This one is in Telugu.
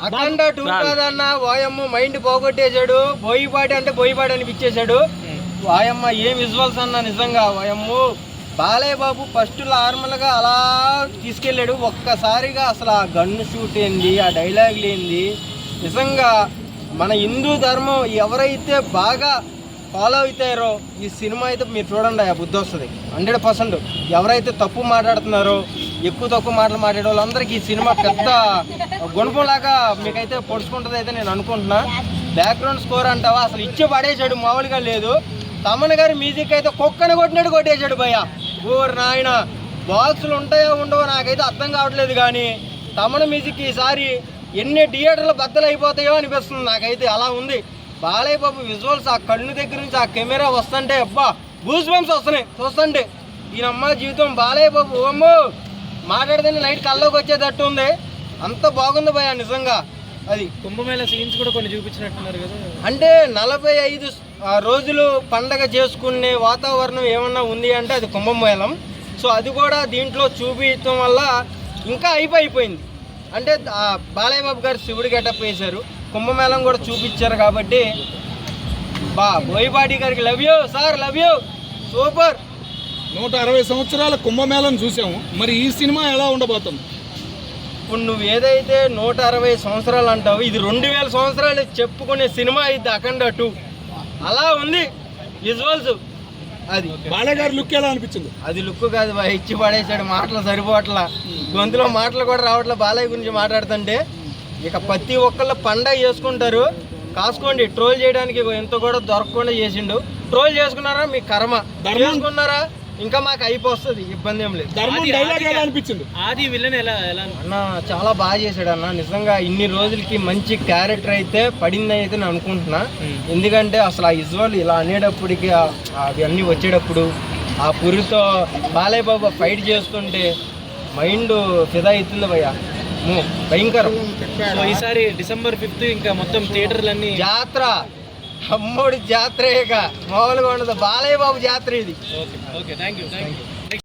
అఖండ 2 కాదన్న వాయమ్మ మైండ్ పోగొట్టేశాడు. బోయిపాటి అంటే బోయిపాటి అనిపించేశాడు. వాయమ్మ ఏం విజువల్స్ అన్న నిజంగా. వాయమ్మ బాలయ్య బాబు ఫస్ట్ నార్మల్గా అలా తీసుకెళ్ళాడు. ఒక్కసారిగా అసలు ఆ గన్ను షూట్ ఏంది, ఆ డైలాగులు ఏంది, నిజంగా మన హిందూ ధర్మం ఎవరైతే బాగా ఫాలో అవుతారో ఈ సినిమా అయితే మీరు చూడండి, ఆ బుద్ధి వస్తుంది 100%. ఎవరైతే తప్పు మాట్లాడుతున్నారో, ఎక్కువ తక్కువ మాటలు మాట్లాడే వాళ్ళందరికీ ఈ సినిమా పెద్ద గుణపంలాగా మీకైతే పొడుచుకుంటుంది అయితే నేను అనుకుంటున్నా. బ్యాక్గ్రౌండ్ స్కోర్ అంటావా అసలు ఇచ్చి పడేసాడు, మామూలుగా లేదు. తమన్ గారి మ్యూజిక్ అయితే కుక్కను కొట్టినట్టు కొట్టేశాడు భయ్య. ఊరు నాయన బాక్సులు ఉంటాయో ఉండవో నాకైతే అర్థం కావట్లేదు, కానీ తమన్ మ్యూజిక్ ఈసారి ఎన్ని థియేటర్లు బద్దలైపోతాయో అనిపిస్తుంది నాకైతే. అలా ఉంది బాలయ్య బాబు విజువల్స్. ఆ కన్ను దగ్గర నుంచి ఆ కెమెరా వస్తుంటే అబ్బా గూస్ బంప్స్ వస్తున్నాయి చూస్తుంటే. ఈయనమ్మ జీవితం బాలయ్య బాబు అమ్మో మాట్లాడితే నైట్ కల్లోకి వచ్చేటట్టు ఉంది. అంత బాగుంది భయ్య నిజంగా. అది కుంభమేళ సీన్స్ కూడా కొన్ని చూపించినట్టున్నారు కదా. అంటే 45 రోజులు పండగ చేసుకునే వాతావరణం ఏమన్నా ఉంది అంటే అది కుంభమేళం. సో అది కూడా దీంట్లో చూపించడం వల్ల ఇంకా అయిపోయింది. అంటే బాలయ్య బాబు గారు శివుడి గెటప్ వేశారు, కుంభమేళం కూడా చూపించారు కాబట్టి బోయపాటి గారికి love you sir, love you, super. 160 సంవత్సరాల కుంభమేళం చూసాము, మరి ఈ సినిమా ఎలా ఉండబోతుంది? ఇప్పుడు నువ్వు ఏదైతే 160 సంవత్సరాలు అంటావు, ఇది 2000 సంవత్సరాలు చెప్పుకునే సినిమా ఇది అఖండ 2. అలా ఉంది విజువల్స్. అది బాలయ్య గారి లుక్ ఎలా అనిపించింది? అది లుక్ కాదు బాయ్, ఇచ్చి పడేసాడు. మాటలు సరిపోవట్లా, గొంతులో మాటలు కూడా రావట్లే బాలయ్య గురించి మాట్లాడుతుంటే. ఇక ప్రతి ఒక్కళ్ళు పండగ చేసుకుంటారు, కాసుకోండి. ట్రోల్ చేయడానికి ఎంత కూడా దొరకకుండా చేసిండు. ట్రోల్ చేసుకున్నారా మీ కర్మ, చేసుకున్నారా ఇంకా మాకు అయిపోతుంది, ఇబ్బంది ఏం లేదు. ఆది విలన్ ఎలా అన్న చాలా బాగా చేశాడు అన్న నిజంగా. ఇన్ని రోజులకి మంచి క్యారెక్టర్ అయితే పడిందని అయితే నేను అనుకుంటున్నా. ఎందుకంటే అసలు ఆ విజువల్ ఇలా అనేటప్పటికి అవి అన్నీ వచ్చేటప్పుడు ఆ పురితో బాలయ్య బాబు ఫైట్ చేస్తుంటే మైండ్ ఫిదా అవుతుంది భయ్య, భయంకరం. సో ఈసారి December 5th ఇంకా మొత్తం థియేటర్లన్నీ జాతర, అమ్మోడి జాతర, ఇక మామూలుగా ఉండదు. బాలయ్య బాబు జాతర ఇది. Okay, thank you.